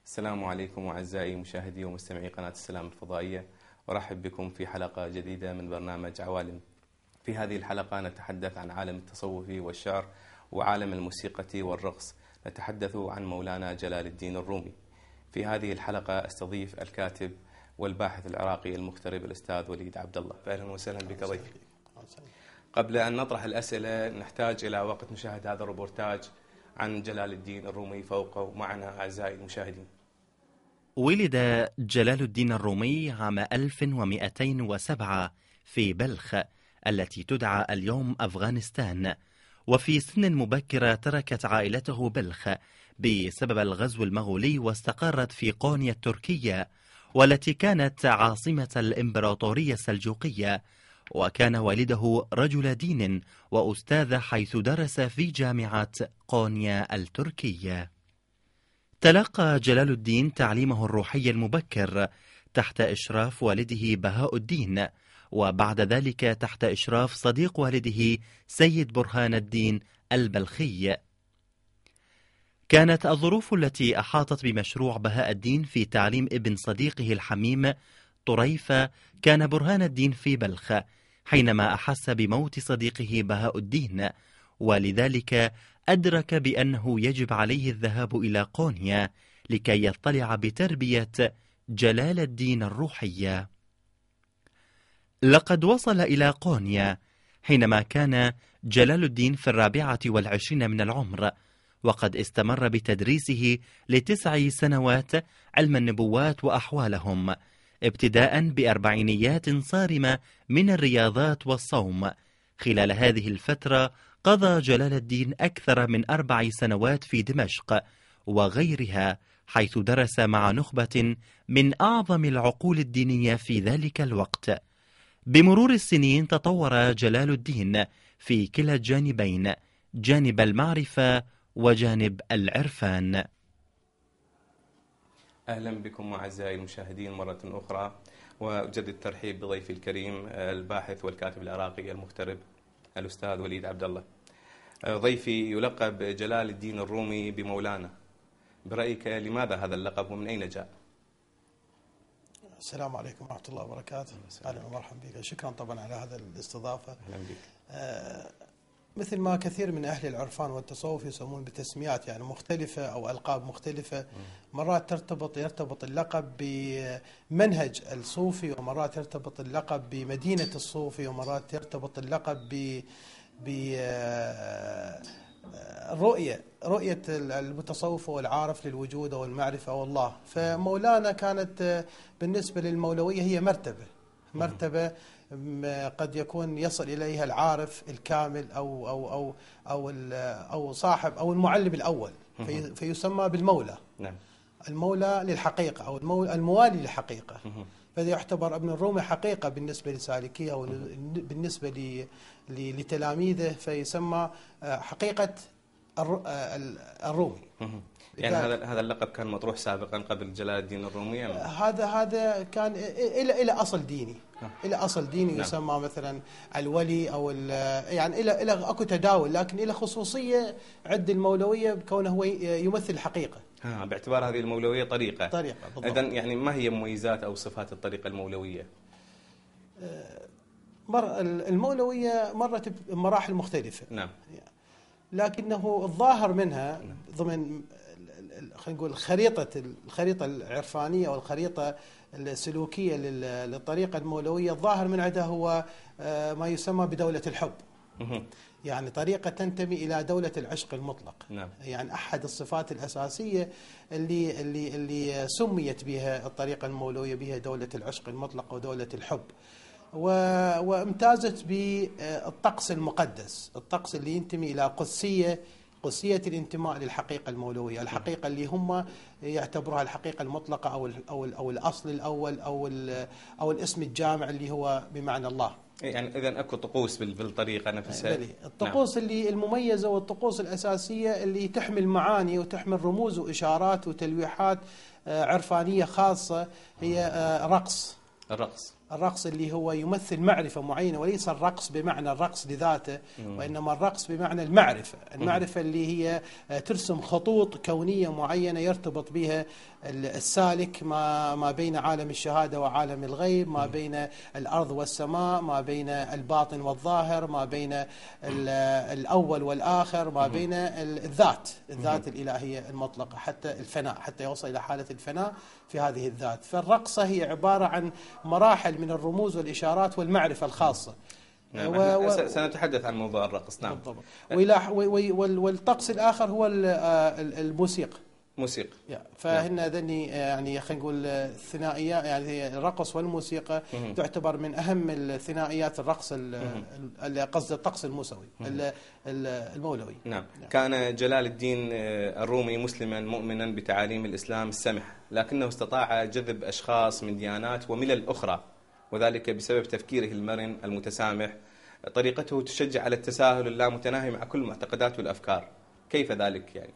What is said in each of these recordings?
السلام عليكم أعزائي مشاهدي ومستمعي قناة السلام الفضائية، أرحب بكم في حلقة جديدة من برنامج عوالم. في هذه الحلقة نتحدث عن عالم التصوف والشعر وعالم الموسيقى والرقص. نتحدث عن مولانا جلال الدين الرومي. في هذه الحلقة استضيف الكاتب والباحث العراقي المغترب الأستاذ وليد عبد الله. أهلا وسهلا بك ضيفي. قبل أن نطرح الأسئلة نحتاج إلى وقت نشاهد هذا الروبورتاج عن جلال الدين الرومي فوقه معنا أعزائي المشاهدين. ولد جلال الدين الرومي عام 1207 في بلخ التي تدعى اليوم أفغانستان، وفي سن مبكرة تركت عائلته بلخ بسبب الغزو المغولي واستقرت في قونيا التركية والتي كانت عاصمة الإمبراطورية السلجوقية. وكان والده رجل دين وأستاذ حيث درس في جامعة قونيا التركية. تلقى جلال الدين تعليمه الروحي المبكر تحت إشراف والده بهاء الدين، وبعد ذلك تحت إشراف صديق والده سيد برهان الدين البلخي. كانت الظروف التي أحاطت بمشروع بهاء الدين في تعليم ابن صديقه الحميم طريفة. كان برهان الدين في بلخ حينما أحس بموت صديقه بهاء الدين، ولذلك أدرك بأنه يجب عليه الذهاب إلى قونيا لكي يطلع بتربية جلال الدين الروحية. لقد وصل إلى قونيا حينما كان جلال الدين في 24 من العمر، وقد استمر بتدريسه ل9 سنوات علم النبوات وأحوالهم، ابتداء بأربعينيات صارمة من الرياضات والصوم. خلال هذه الفترة قضى جلال الدين أكثر من 4 سنوات في دمشق وغيرها، حيث درس مع نخبة من أعظم العقول الدينية في ذلك الوقت. بمرور السنين تطور جلال الدين في كلا الجانبين، جانب المعرفة وجانب العرفان. أهلا بكم أعزائي المشاهدين مرة أخرى، وأجدد الترحيب بضيفي الكريم الباحث والكاتب العراقي المغترب الأستاذ وليد عبد الله. ضيفي يلقب جلال الدين الرومي بمولانا، برأيك لماذا هذا اللقب ومن أين جاء؟ السلام عليكم ورحمة الله وبركاته. أهلا ومرحبا بك، شكرا طبعا على هذا الاستضافة. أهلا بك. مثل ما كثير من أهل العرفان والتصوف يسمون بتسميات يعني مختلفة أو ألقاب مختلفة. مرات يرتبط اللقب بمنهج الصوفي، ومرات يرتبط اللقب بمدينة الصوفي، ومرات يرتبط اللقب رؤية المتصوف والعارف للوجود والمعرفة والله. فمولانا كانت بالنسبة للمولوية هي مرتبة قد يكون يصل إليها العارف الكامل أو صاحب أو المعلم الأول، فيسمى بالمولى. نعم. المولى للحقيقة أو الموالي للحقيقة. فهذا يعتبر ابن الرومي حقيقة بالنسبة لسالكيه أو بالنسبة لتلاميذه، فيسمى حقيقة الرومي. يعني هذا اللقب كان مطروح سابقا قبل جلال الدين الرومي؟ هذا كان إلى أصل ديني، إلى أصل ديني. نعم. يسمى مثلا الولي أو يعني إلى أكو تداول، لكن إلى خصوصية عند المولوية بكونه هو يمثل الحقيقة. باعتبار هذه المولوية طريقة بالضبط. إذن يعني ما هي مميزات أو صفات الطريقة المولوية؟ المولوية مرت بمراحل مختلفة. نعم. لكنه الظاهر منها ضمن خلينا نقول الخريطة العرفانية والخريطة السلوكية للطريقة المولوية، الظاهر من عندها هو ما يسمى بدولة الحب. يعني طريقة تنتمي إلى دولة العشق المطلق. نعم. يعني أحد الصفات الأساسية اللي سميت بها الطريقة المولوية بها دولة العشق المطلق ودولة الحب. وامتازت بالطقس المقدس، الطقس اللي ينتمي إلى قدسية الانتماء للحقيقة المولوية، الحقيقة اللي هم يعتبرها الحقيقة المطلقة أو الأصل الأول أو الاسم الجامع اللي هو بمعنى الله. يعني إذن أكو طقوس بالطريقة نفسها. الطقوس. نعم. اللي المميزة والطقوس الأساسية اللي تحمل معاني وتحمل رموز وإشارات وتلويحات عرفانية خاصة، هي الرقص. الرقص اللي هو يمثل معرفة معينة، وليس الرقص بمعنى الرقص لذاته، وإنما الرقص بمعنى المعرفة اللي هي ترسم خطوط كونية معينة يرتبط بها السالك ما بين عالم الشهادة وعالم الغيب، ما بين الأرض والسماء، ما بين الباطن والظاهر، ما بين الأول والآخر، ما بين الذات الإلهية المطلقة، حتى الفناء، حتى يوصل إلى حالة الفناء في هذه الذات. فالرقصة هي عبارة عن مراحل من الرموز والإشارات والمعرفة الخاصة. نعم. سنتحدث عن موضوع الرقص. نعم. والطقس الآخر هو الموسيقى. موسيقى. فهن ذني يعني خلينا نقول الثنائيات، يعني الرقص والموسيقى تعتبر من أهم الثنائيات الرقص، قصد الطقس المولوي. نعم. كان جلال الدين الرومي مسلما مؤمنا بتعاليم الإسلام السمح، لكنه استطاع جذب أشخاص من ديانات وملل أخرى، وذلك بسبب تفكيره المرن المتسامح. طريقته تشجع على التساهل اللامتناهي مع كل المعتقدات والأفكار. كيف ذلك يعني؟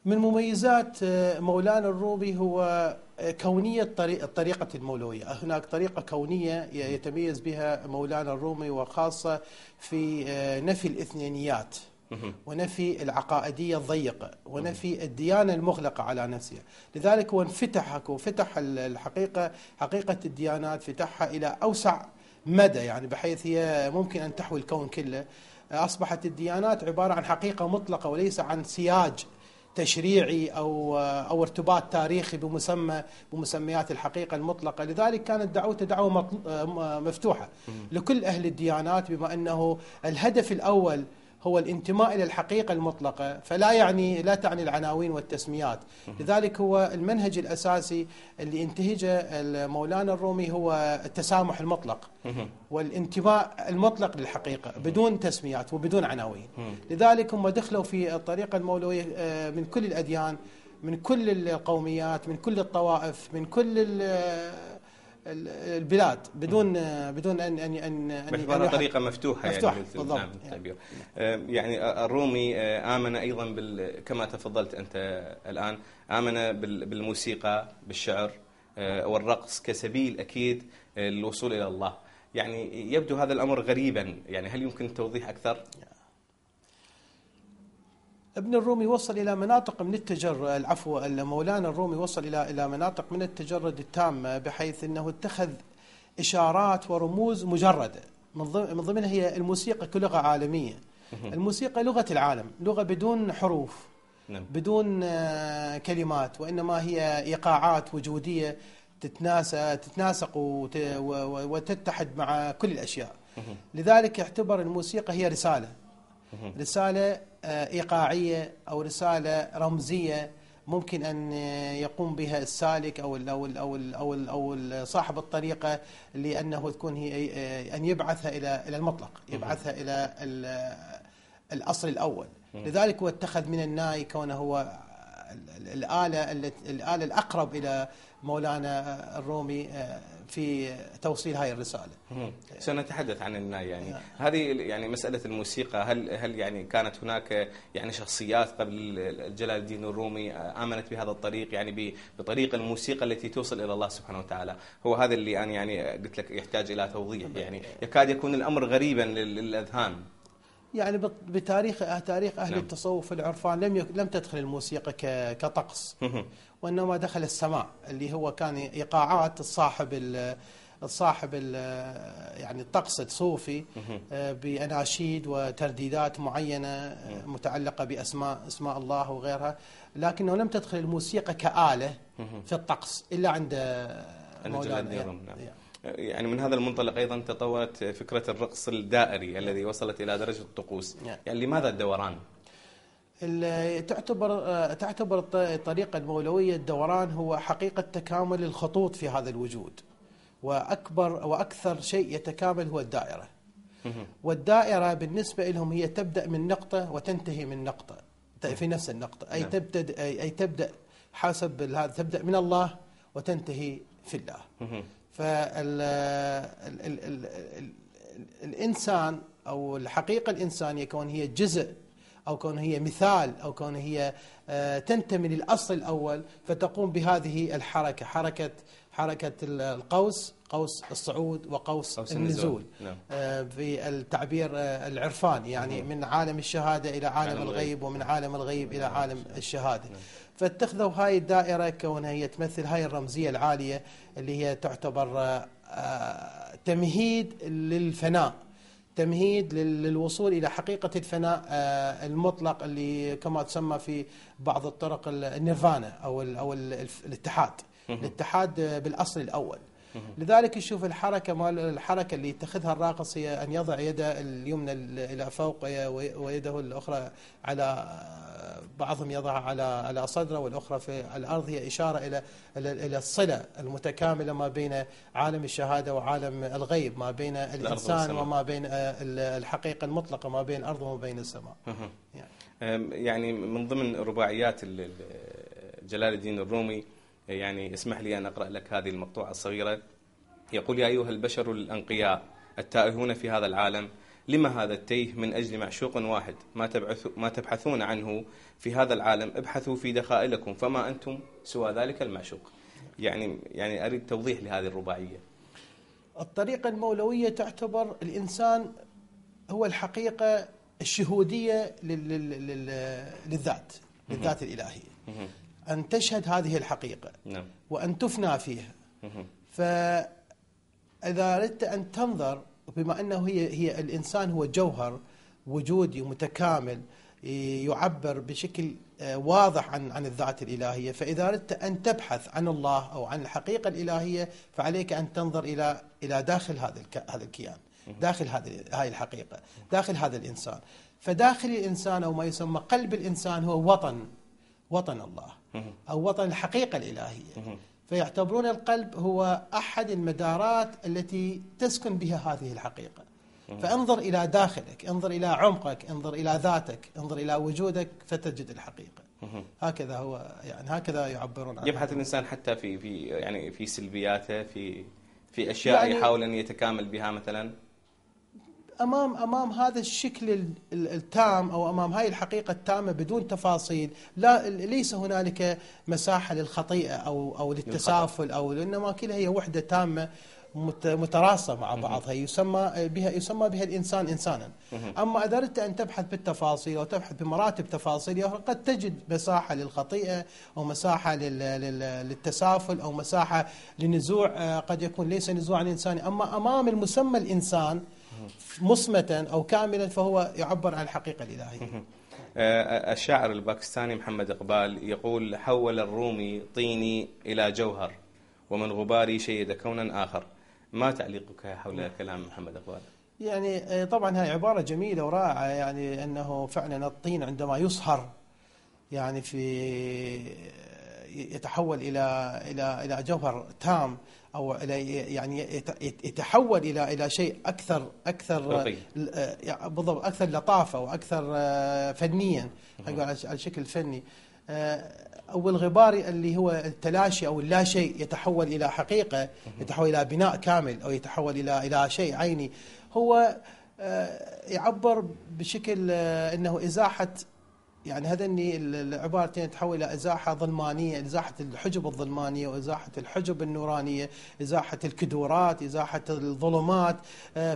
من مميزات مولانا الرومي هو كونية الطريقة المولوية. هناك طريقة كونية يتميز بها مولانا الرومي، وخاصة في نفي الإثنينيات ونفي العقائدية الضيقة ونفي الديانة المغلقة على نفسها. لذلك هو فتح الحقيقة، حقيقة الديانات فتحها إلى أوسع مدى، يعني بحيث هي ممكن أن تحوي الكون كله. أصبحت الديانات عبارة عن حقيقة مطلقة وليس عن سياج تشريعي أو ارتباط تاريخي بمسميات الحقيقة المطلقة. لذلك كانت دعوته دعوة مفتوحة لكل أهل الديانات، بما أنه الهدف الأول هو الانتماء إلى الحقيقة المطلقة، لا تعني العناوين والتسميات. لذلك هو المنهج الأساسي اللي انتهجه مولانا الرومي هو التسامح المطلق والانتماء المطلق للحقيقة بدون تسميات وبدون عناوين. لذلك هم دخلوا في الطريقة المولوية من كل الأديان، من كل القوميات، من كل الطوائف، من كل البلاد، بدون ان باعتبارها طريقه مفتوحه يعني. بالضبط. نعم. يعني الرومي آمن ايضا كما تفضلت انت الان، آمن بالموسيقى، بالشعر والرقص كسبيل اكيد للوصول الى الله. يعني يبدو هذا الامر غريبا، يعني هل يمكن التوضيح اكثر؟ ابن الرومي وصل إلى مناطق من التجرد، مولانا الرومي وصل إلى مناطق من التجرد التام، بحيث أنه اتخذ إشارات ورموز مجردة، من ضمنها هي الموسيقى كلغة عالمية. الموسيقى لغة العالم، لغة بدون حروف، بدون كلمات، وإنما هي إيقاعات وجودية تتناسق وتتحد مع كل الأشياء. لذلك يعتبر الموسيقى هي رسالة إيقاعية أو رسالة رمزية ممكن أن يقوم بها السالك أو صاحب الطريقة، لأنه تكون هي أن يبعثها إلى المطلق، يبعثها إلى الأصل الأول. لذلك هو اتخذ من الناي كونه هو الآلة الأقرب إلى مولانا الرومي في توصيل هاي الرسالة. سنتحدث عن الناي يعني. هذه يعني مسألة الموسيقى، هل يعني كانت هناك يعني شخصيات قبل جلال الدين الرومي آمنت بهذا الطريق، يعني بطريق الموسيقى التي توصل إلى الله سبحانه وتعالى؟ هو هذا اللي أنا يعني قلت لك يحتاج إلى توضيح، يعني يكاد يكون الأمر غريبا للأذهان. يعني تاريخ أهل التصوف العرفان لم تدخل الموسيقى كطقس، وإنما دخل السماع اللي هو كان إيقاعات الصاحب يعني الطقس الصوفي بأناشيد وترديدات معينة متعلقة بأسماء الله وغيرها، لكنه لم تدخل الموسيقى كآلة في الطقس إلا عند مولانا. يعني من هذا المنطلق أيضا تطورت فكرة الرقص الدائري الذي وصلت إلى درجة الطقوس. يعني لماذا الدوران؟ تعتبر الطريقة المولوية الدوران هو حقيقة تكامل الخطوط في هذا الوجود، وأكثر شيء يتكامل هو الدائرة. والدائرة بالنسبة لهم هي تبدأ من نقطة وتنتهي من نقطة في نفس النقطة، أي تبدأ حسب هذا، تبدأ من الله وتنتهي في الله. فالإنسان أو الحقيقة الإنسانية كون هي جزء أو كون هي مثال أو كون هي تنتمي للأصل الأول، فتقوم بهذه الحركة، حركة القوس، قوس الصعود وقوس النزول. نعم. في التعبير العرفاني، يعني من عالم الشهادة إلى عالم الغيب، ومن عالم الغيب إلى عالم الشهادة. فاتخذوا هاي الدائرة كونها هي تمثل هاي الرمزية العالية اللي هي تعتبر تمهيد للفناء، تمهيد للوصول إلى حقيقة الفناء المطلق، اللي كما تسمى في بعض الطرق النيرفانا أو الاتحاد، الاتحاد بالأصل الأول. لذلك نشوف الحركة اللي يتخذها الراقص هي أن يضع يده اليمنى إلى فوق ويده الأخرى على، بعضهم يضعها على صدره والأخرى في الأرض، هي إشارة إلى الصلة المتكاملة ما بين عالم الشهادة وعالم الغيب، ما بين الإنسان وما بين الحقيقة المطلقة، ما بين الأرض وما بين السماء. يعني من ضمن رباعيات جلال الدين الرومي، يعني اسمح لي أن أقرأ لك هذه المقطوعة الصغيرة. يقول: يا أيها البشر الأنقياء التائهون في هذا العالم، لما هذا التيه من أجل معشوق واحد؟ ما تبحثون عنه في هذا العالم، ابحثوا في دخائلكم، فما أنتم سوى ذلك المعشوق. يعني أريد توضيح لهذه الرباعية. الطريقة المولوية تعتبر الإنسان هو الحقيقة الشهودية للذات الإلهية، أن تشهد هذه الحقيقة وأن تفنى فيها. فإذا أردت أن تنظر، بما أنه هي الإنسان هو جوهر وجودي متكامل يعبر بشكل واضح عن الذات الإلهية، فإذا أردت أن تبحث عن الله أو عن الحقيقة الإلهية فعليك أن تنظر إلى داخل هذا الكيان، داخل هذه الحقيقة، داخل هذا الإنسان. فداخل الإنسان أو ما يسمى قلب الإنسان هو وطن الله أو وطن الحقيقة الإلهية. فيعتبرون القلب هو أحد المدارات التي تسكن بها هذه الحقيقة. فانظر إلى داخلك، انظر إلى عمقك، انظر إلى ذاتك، انظر إلى وجودك فتجد الحقيقة. هكذا هو، يعني هكذا يعبرون عنه. يبحث الإنسان حتى في سلبياته، في أشياء يعني يحاول أن يتكامل بها، مثلا أمام هذا الشكل التام أو أمام هاي الحقيقة التامة بدون تفاصيل. ليس هنالك مساحة للخطيئة أو للتسافل، إنما كلها هي وحدة تامة متراصة مع بعضها، يسمى بها الإنسان إنسانا. أما إذا أردت أن تبحث بالتفاصيل أو تبحث بمراتب تفاصيل، قد تجد مساحة للخطيئة أو مساحة للتسافل أو مساحة لنزوع، قد يكون ليس نزوعا إنساني. أما أمام المسمى الإنسان مصمتا أو كاملا فهو يعبر عن الحقيقة الإلهية. الشاعر الباكستاني محمد إقبال يقول: حول الرومي طيني إلى جوهر، ومن غباري شيد كونا آخر. ما تعليقك حول كلام محمد إقبال؟ يعني طبعا هاي عبارة جميلة ورائعة، يعني أنه فعلا الطين عندما يصهر يعني يتحول إلى جوهر تام، أو يعني يتحول إلى شيء أكثر بالضبط، أكثر لطافة وأكثر فنيا، على الشكل الفني. أو الغباري اللي هو التلاشي أو اللا شيء يتحول إلى حقيقة، يتحول إلى بناء كامل، أو يتحول إلى شيء عيني. هو يعبر بشكل أنه إزاحة، يعني هذني العبارتين تحول إلى إزاحة ظلمانية، إزاحة الحجب الظلمانية وإزاحة الحجب النورانية، إزاحة الكدورات، إزاحة الظلمات.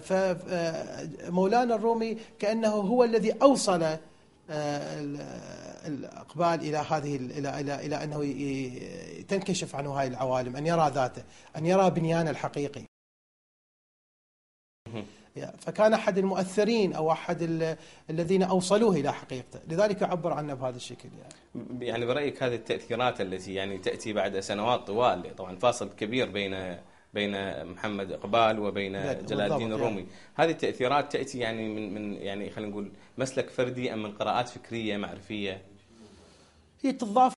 فمولانا الرومي كأنه هو الذي أوصل الإقبال إلى هذه إلى أنه تنكشف عنه هذه العوالم، أن يرى ذاته، أن يرى بنيانه الحقيقي. فكان أحد المؤثرين أو أحد الذين أوصلوه إلى حقيقته، لذلك يعبر عنه بهذا الشكل. يعني برأيك هذه التأثيرات التي يعني تأتي بعد سنوات طوال، طبعا فاصل كبير بين محمد إقبال وبين جلال الدين الرومي، هذه التأثيرات تأتي يعني من يعني خلينا نقول مسلك فردي أم من قراءات فكرية معرفية؟ هي تضاف